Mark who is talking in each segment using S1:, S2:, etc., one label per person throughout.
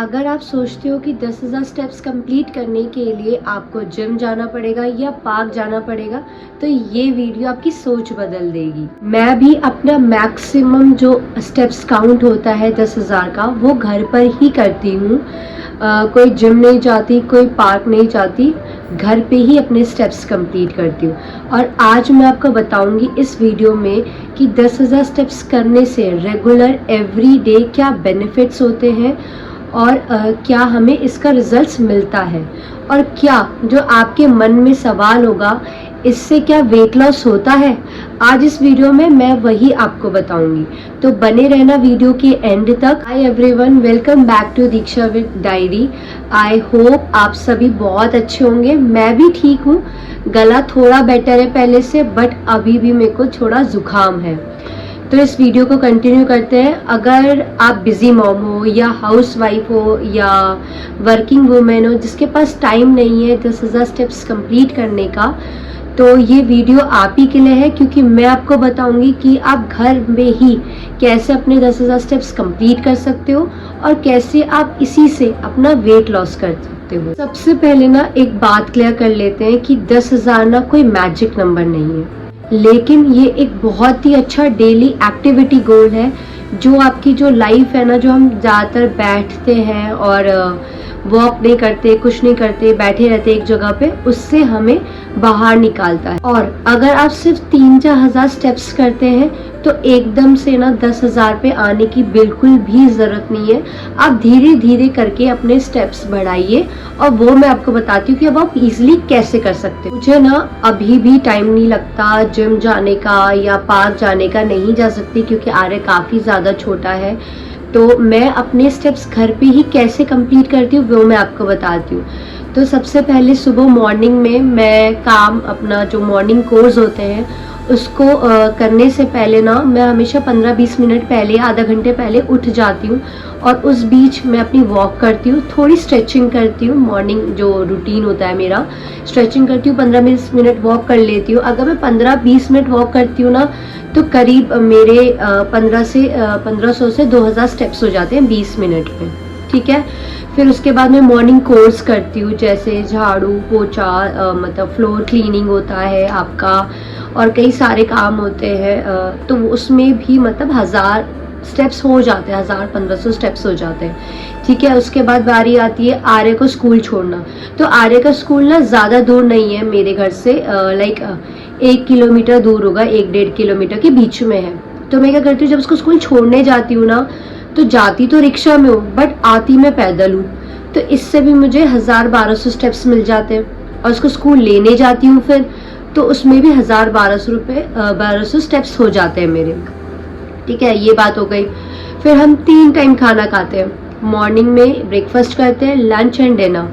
S1: अगर आप सोचते हो कि 10,000 स्टेप्स कंप्लीट करने के लिए आपको जिम जाना पड़ेगा या पार्क जाना पड़ेगा, तो ये वीडियो आपकी सोच बदल देगी। मैं भी अपना मैक्सिमम जो स्टेप्स काउंट होता है 10,000 का, वो घर पर ही करती हूँ। कोई जिम नहीं जाती, कोई पार्क नहीं जाती, घर पे ही अपने स्टेप्स कंप्लीट करती हूँ। और आज मैं आपको बताऊंगी इस वीडियो में कि 10,000 स्टेप्स करने से रेगुलर एवरी डे क्या बेनिफिट्स होते हैं और क्या हमें इसका रिजल्ट्स मिलता है, और क्या जो आपके मन में सवाल होगा इससे क्या वेट लॉस होता है। आज इस वीडियो में मैं वही आपको बताऊंगी, तो बने रहना वीडियो के एंड तक। Hi everyone, welcome back to Diksha with diary. I hope आप सभी बहुत अच्छे होंगे। मैं भी ठीक हूँ, गला थोड़ा बेटर है पहले से, बट अभी भी मेरे को थोड़ा जुकाम है। तो इस वीडियो को कंटिन्यू करते हैं। अगर आप बिजी मॉम हो या हाउस वाइफ हो या वर्किंग वुमेन हो जिसके पास टाइम नहीं है 10,000 स्टेप्स कंप्लीट करने का, तो ये वीडियो आप ही के लिए है, क्योंकि मैं आपको बताऊंगी कि आप घर में ही कैसे अपने 10,000 स्टेप्स कंप्लीट कर सकते हो और कैसे आप इसी से अपना वेट लॉस कर सकते हो। सबसे पहले ना एक बात क्लियर कर लेते हैं कि 10,000 ना कोई मैजिक नंबर नहीं है, लेकिन ये एक बहुत ही अच्छा डेली एक्टिविटी गोल है। जो आपकी जो लाइफ है ना, जो हम ज़्यादातर बैठते हैं और वॉक नहीं करते, कुछ नहीं करते, बैठे रहते एक जगह पे, उससे हमें बाहर निकालता है। और अगर आप सिर्फ 3-4 हज़ार स्टेप्स करते हैं तो एकदम से ना 10,000 पे आने की बिल्कुल भी ज़रूरत नहीं है। आप धीरे धीरे करके अपने स्टेप्स बढ़ाइए, और वो मैं आपको बताती हूँ कि अब आप इजीली कैसे कर सकते हो। मुझे ना अभी भी टाइम नहीं लगता जिम जाने का या पार्क जाने का, नहीं जा सकती क्योंकि आर्य काफ़ी ज़्यादा छोटा है। तो मैं अपने स्टेप्स घर पे ही कैसे कंप्लीट करती हूँ वो मैं आपको बताती हूँ। तो सबसे पहले सुबह मॉर्निंग में मैं काम अपना जो मॉर्निंग कोर्स होते हैं उसको करने से पहले ना मैं हमेशा 15-20 मिनट पहले, आधा घंटे पहले उठ जाती हूँ, और उस बीच मैं अपनी वॉक करती हूँ, थोड़ी स्ट्रेचिंग करती हूँ। मॉर्निंग जो रूटीन होता है मेरा, स्ट्रेचिंग करती हूँ, 15-20 मिनट वॉक कर लेती हूँ। अगर मैं 15-20 मिनट वॉक करती हूँ ना, तो करीब मेरे 1500 से 2,000 स्टेप्स हो जाते हैं 20 मिनट में, ठीक है। फिर उसके बाद मैं मॉर्निंग कोर्स करती हूँ, जैसे झाड़ू पोछा, मतलब फ्लोर क्लीनिंग होता है आपका, और कई सारे काम होते हैं। तो उसमें भी मतलब 1,000 स्टेप्स हो जाते हैं, 1,000-1,500 स्टेप्स हो जाते हैं, ठीक है। उसके बाद बारी आती है आर्य को स्कूल छोड़ना। तो आर्य का स्कूल ना ज़्यादा दूर नहीं है मेरे घर से, लाइक 1 किलोमीटर दूर होगा, 1-1.5 किलोमीटर के बीच में है। तो मैं क्या करती हूँ, जब उसको स्कूल छोड़ने जाती हूँ ना, तो जाती तो रिक्शा में हूँ बट आती मैं पैदल हूँ। तो इससे भी मुझे 1,000-1,200 स्टेप्स मिल जाते हैं। और उसको स्कूल लेने जाती हूँ फिर, तो उसमें भी 1,000-1,200 स्टेप्स हो जाते हैं मेरे, ठीक है। ये बात हो गई। फिर हम 3 टाइम खाना खाते हैं। मॉर्निंग में ब्रेकफास्ट करते हैं, लंच एंड डिनर।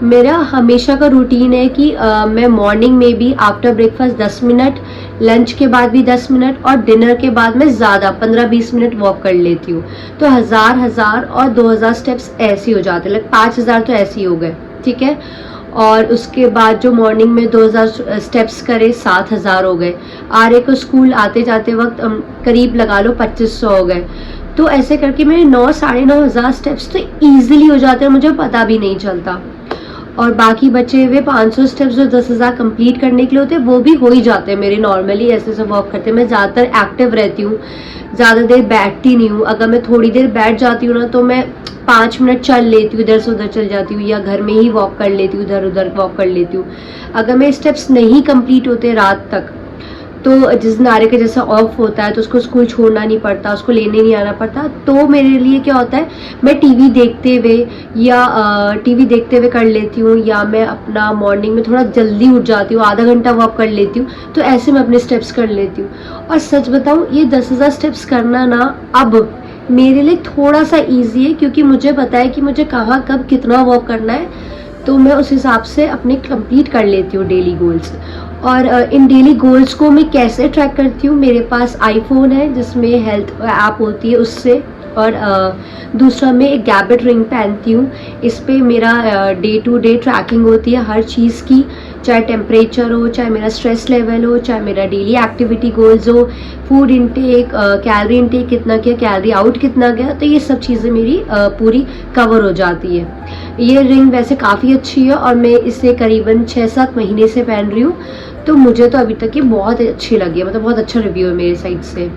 S1: मेरा हमेशा का रूटीन है कि मैं मॉर्निंग में भी आफ्टर ब्रेकफास्ट 10 मिनट, लंच के बाद भी 10 मिनट, और डिनर के बाद मैं ज़्यादा 15-20 मिनट वॉक कर लेती हूँ। तो 1,000 और 2,000 स्टेप्स ऐसे हो जाते हैं, लाइक 5,000 तो ऐसे ही हो गए, ठीक है। और उसके बाद जो मॉर्निंग में 2,000 स्टेप्स करे, 7,000 हो गए। आर्य को स्कूल आते जाते वक्त करीब लगा लो 2,500 हो गए। तो ऐसे करके मेरे 9-9,500 स्टेप्स तो ईजिली हो जाते हैं, मुझे पता भी नहीं चलता। और बाकी बचे हुए 500 स्टेप्स जो 10,000 कंप्लीट करने के लिए होते हैं वो भी हो ही जाते हैं मेरे नॉर्मली, ऐसे से वॉक करते हैं। मैं ज़्यादातर एक्टिव रहती हूँ, ज़्यादा देर बैठती नहीं हूँ। अगर मैं थोड़ी देर बैठ जाती हूँ ना, तो मैं 5 मिनट चल लेती हूँ, इधर से उधर चल जाती हूँ, या घर में ही वॉक कर लेती हूँ, इधर उधर वॉक कर लेती हूँ। अगर मेरे स्टेप्स नहीं कंप्लीट होते रात तक, तो जिस दिन आर्य का जैसा ऑफ होता है तो उसको स्कूल छोड़ना नहीं पड़ता, उसको लेने नहीं आना पड़ता, तो मेरे लिए क्या होता है, मैं टीवी देखते हुए कर लेती हूँ, या मैं अपना मॉर्निंग में थोड़ा जल्दी उठ जाती हूँ, आधा घंटा वॉक कर लेती हूँ। तो ऐसे मैं अपने स्टेप्स कर लेती हूँ। और सच बताऊँ, ये 10,000 स्टेप्स करना ना अब मेरे लिए थोड़ा सा ईजी है, क्योंकि मुझे पता है कि मुझे कहाँ कब कितना वॉक करना है, तो मैं उस हिसाब से अपने कंप्लीट कर लेती हूँ डेली गोल्स। और इन डेली गोल्स को मैं कैसे ट्रैक करती हूँ, मेरे पास आईफोन है जिसमें हेल्थ ऐप होती है उससे, और दूसरा मैं एक गैबेट रिंग पहनती हूँ। इस पे मेरा डे टू डे ट्रैकिंग होती है हर चीज़ की, चाहे टेम्परेचर हो, चाहे मेरा स्ट्रेस लेवल हो, चाहे मेरा डेली एक्टिविटी गोल्स हो, फूड इनटेक, कैलोरी इनटेक कितना किया, कैलोरी आउट कितना गया, तो ये सब चीज़ें मेरी पूरी कवर हो जाती है। ये रिंग वैसे काफ़ी अच्छी है और मैं इसे करीबन 6-7 महीने से पहन रही हूँ, तो मुझे तो अभी तक ये बहुत अच्छी लगी है, मतलब बहुत अच्छा रिव्यू है मेरी साइड से।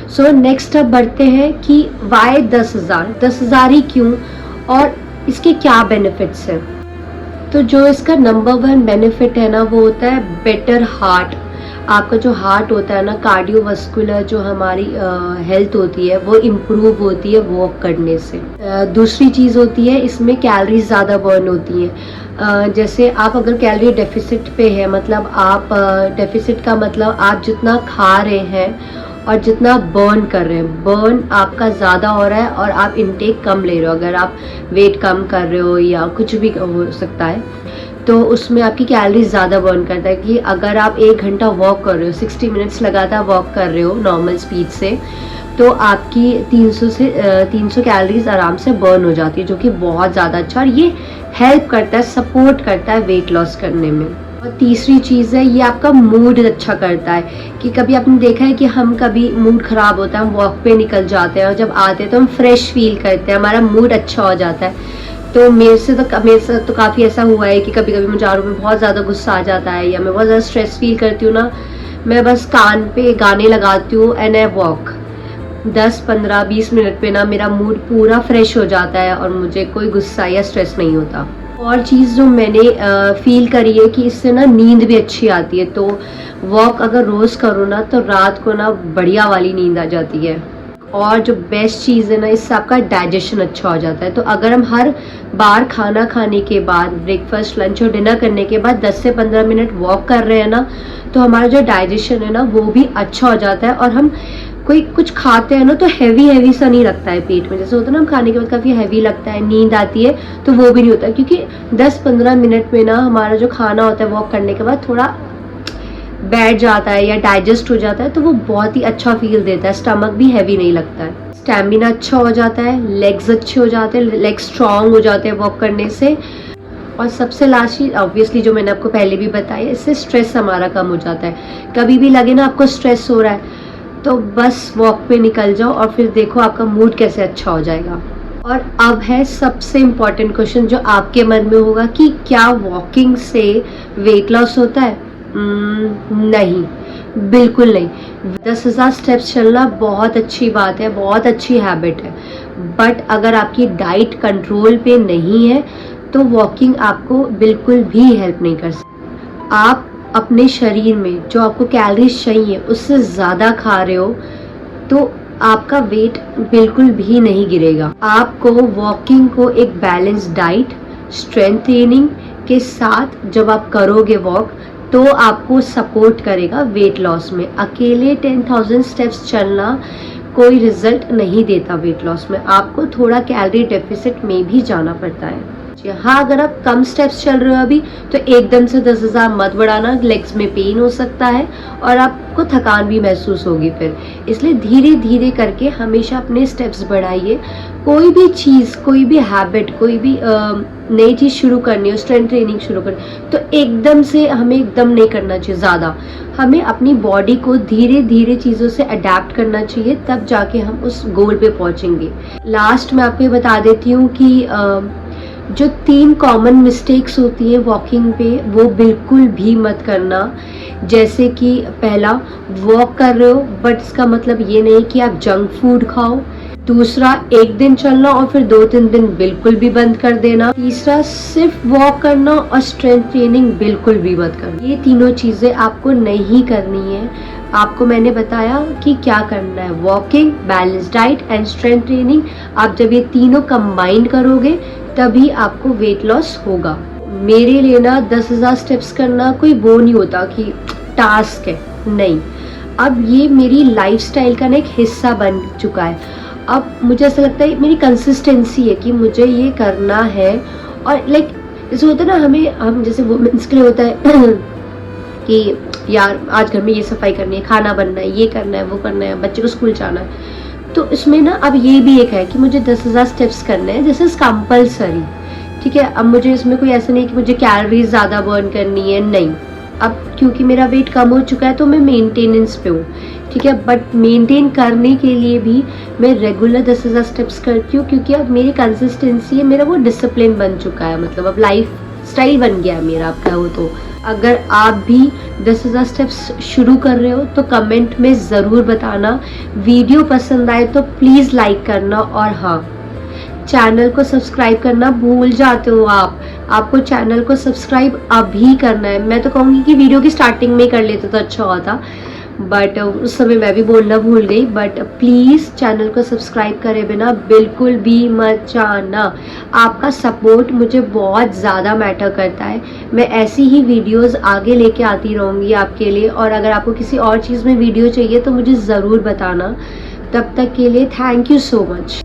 S1: सो नेक्स्ट अब बढ़ते हैं कि वाई 10,000 ही क्यों और इसके क्या बेनिफिट्स हैं। तो जो इसका नंबर 1 बेनिफिट है ना, वो होता है बेटर हार्ट। आपका जो हार्ट होता है ना, कार्डियोवास्कुलर जो हमारी हेल्थ होती है वो इम्प्रूव होती है वॉक करने से। दूसरी चीज़ होती है इसमें कैलोरीज ज़्यादा बर्न होती हैं। जैसे आप अगर कैलोरी डेफिसिट पे है, मतलब आप डेफिसिट का मतलब आप जितना खा रहे हैं और जितना बर्न कर रहे हैं, बर्न आपका ज़्यादा हो रहा है और आप इनटेक कम ले रहे हो। अगर आप वेट कम कर रहे हो या कुछ भी हो सकता है, तो उसमें आपकी कैलोरीज ज़्यादा बर्न करता है। कि अगर आप 1 घंटा वॉक कर रहे हो, 60 मिनट्स लगातार वॉक कर रहे हो नॉर्मल स्पीड से, तो आपकी 300 कैलोरीज आराम से बर्न हो जाती है, जो कि बहुत ज़्यादा अच्छा, और ये हेल्प करता है, सपोर्ट करता है वेट लॉस करने में। और तीसरी चीज़ है, ये आपका मूड अच्छा करता है। कि कभी आपने देखा है कि हम कभी मूड ख़राब होता है, हम वॉक पे निकल जाते हैं और जब आते हैं तो हम फ्रेश फील करते हैं, हमारा मूड अच्छा हो जाता है। तो मेरे से तो काफ़ी ऐसा हुआ है कि कभी कभी मुझे में बहुत ज़्यादा गुस्सा आ जाता है या मैं बहुत ज़्यादा स्ट्रेस फील करती हूँ ना, मैं बस कान पे गाने लगाती हूँ एंड आई वॉक 10-15-20 मिनट पे ना मेरा मूड पूरा फ्रेश हो जाता है और मुझे कोई गुस्सा या स्ट्रेस नहीं होता। और चीज़ जो मैंने फील करी है कि इससे ना नींद भी अच्छी आती है। तो वॉक अगर रोज़ करो ना तो रात को ना बढ़िया वाली नींद आ जाती है। और जो बेस्ट चीज़ है ना, इससे आपका डाइजेशन अच्छा हो जाता है। तो अगर हम हर बार खाना खाने के बाद, ब्रेकफास्ट, लंच और डिनर करने के बाद 10 से 15 मिनट वॉक कर रहे हैं ना, तो हमारा जो डाइजेशन है ना वो भी अच्छा हो जाता है और हम कोई कुछ खाते हैं ना तो हैवी सा नहीं लगता है पेट में। जैसे होता है ना, हम खाने के बाद काफ़ी हैवी लगता है, नींद आती है, तो वो भी नहीं होता, क्योंकि 10-15 मिनट में ना हमारा जो खाना होता है वॉक करने के बाद थोड़ा बैठ जाता है या डाइजेस्ट हो जाता है, तो वो बहुत ही अच्छा फील देता है, स्टमक भी हैवी नहीं लगता है, स्टैमिना अच्छा हो जाता है, लेग्स अच्छे हो जाते हैं, लेग स्ट्रॉन्ग हो जाते हैं वॉक करने से। और सबसे लास्ट चीज़ ऑब्वियसली जो मैंने आपको पहले भी बताया, इससे स्ट्रेस हमारा कम हो जाता है। कभी भी लगे ना आपको स्ट्रेस हो रहा है, तो बस वॉक पे निकल जाओ और फिर देखो आपका मूड कैसे अच्छा हो जाएगा। और अब है सबसे इम्पॉर्टेंट क्वेश्चन जो आपके मन में होगा कि क्या वॉकिंग से वेट लॉस होता है? नहीं, बिल्कुल नहीं। 10,000 स्टेप्स चलना बहुत अच्छी बात है, बहुत अच्छी हैबिट है, बट अगर आपकी डाइट कंट्रोल पे नहीं है तो वॉकिंग आपको बिल्कुल भी हेल्प नहीं कर सकती। आप अपने शरीर में जो आपको कैलोरीज चाहिए उससे ज़्यादा खा रहे हो तो आपका वेट बिल्कुल भी नहीं गिरेगा। आपको वॉकिंग को एक बैलेंस डाइट, स्ट्रेंथ ट्रेनिंग के साथ जब आप करोगे वॉक, तो आपको सपोर्ट करेगा वेट लॉस में। अकेले 10,000 स्टेप्स चलना कोई रिजल्ट नहीं देता वेट लॉस में, आपको थोड़ा कैलोरी डेफिसिट में भी जाना पड़ता है। हाँ, अगर आप कम स्टेप्स चल रहे हो अभी, तो एकदम से 10,000 मत बढ़ाना, लेग्स में पेन हो सकता है और आपको थकान भी महसूस होगी फिर। इसलिए धीरे धीरे करके हमेशा अपने स्टेप्स बढ़ाइए। कोई भी चीज़, कोई भी हैबिट, कोई भी नई चीज़ शुरू करनी हो, स्ट्रेंथ ट्रेनिंग शुरू करनी, तो एकदम से हमें एकदम नहीं करना चाहिए ज़्यादा। हमें अपनी बॉडी को धीरे धीरे चीज़ों से अडेप्ट करना चाहिए, तब जाके हम उस गोल पे पहुँचेंगे। लास्ट में आपको ये बता देती हूँ कि जो 3 कॉमन मिस्टेक्स होती हैं वॉकिंग पे, वो बिल्कुल भी मत करना। जैसे कि पहला, वॉक कर रहे हो बट इसका मतलब ये नहीं कि आप जंक फूड खाओ। दूसरा, एक दिन चलना और फिर 2-3 दिन बिल्कुल भी बंद कर देना। तीसरा, सिर्फ वॉक करना और स्ट्रेंथ ट्रेनिंग बिल्कुल भी मत करना। ये तीनों चीज़ें आपको नहीं करनी है। आपको मैंने बताया कि क्या करना है, walking, balance diet and strength training. आप जब ये तीनों कंबाइन करोगे तभी आपको वेट लॉस होगा। मेरे लिए ना 10,000 स्टेप्स करना कोई वो नहीं होता कि टास्क है, नहीं। अब ये मेरी लाइफस्टाइल का ना एक हिस्सा बन चुका है। अब मुझे ऐसा लगता है मेरी कंसिस्टेंसी है कि मुझे ये करना है। और लाइक जैसे होता है ना, हम जैसे वुमेन्स के लिए होता है कि यार आज घर में ये सफाई करनी है, खाना बनना है, ये करना है, वो करना है, बच्चे को स्कूल जाना है। तो इसमें ना अब ये भी एक है कि मुझे 10,000 स्टेप्स करने हैं, दिस इज कंपल्सरी। ठीक है। अब मुझे इसमें कोई ऐसा नहीं कि मुझे कैलोरीज ज़्यादा बर्न करनी है, नहीं। अब क्योंकि मेरा वेट कम हो चुका है तो मैं मेंटेनेंस पे हूँ, ठीक है। बट मेंटेन करने के लिए भी मैं रेगुलर 10,000 स्टेप्स करती हूँ, क्योंकि अब मेरी कंसिस्टेंसी है, मेरा वो डिसिप्लिन बन चुका है, मतलब अब लाइफ स्टाइल बन गया है मेरा, आप कहो तो। अगर आप भी 10,000 स्टेप्स शुरू कर रहे हो तो कमेंट में ज़रूर बताना। वीडियो पसंद आए तो प्लीज़ लाइक करना, और हाँ, चैनल को सब्सक्राइब करना भूल जाते हो आप। आपको चैनल को सब्सक्राइब अभी करना है। मैं तो कहूँगी कि वीडियो की स्टार्टिंग में कर लेते तो अच्छा होता, बट उस समय मैं भी बोलना भूल गई। बट प्लीज़ चैनल को सब्सक्राइब करे बिना बिल्कुल भी मत जाना। आपका सपोर्ट मुझे बहुत ज़्यादा मैटर करता है। मैं ऐसी ही वीडियोस आगे लेके आती रहूँगी आपके लिए, और अगर आपको किसी और चीज़ में वीडियो चाहिए तो मुझे ज़रूर बताना। तब तक के लिए थैंक यू सो मच।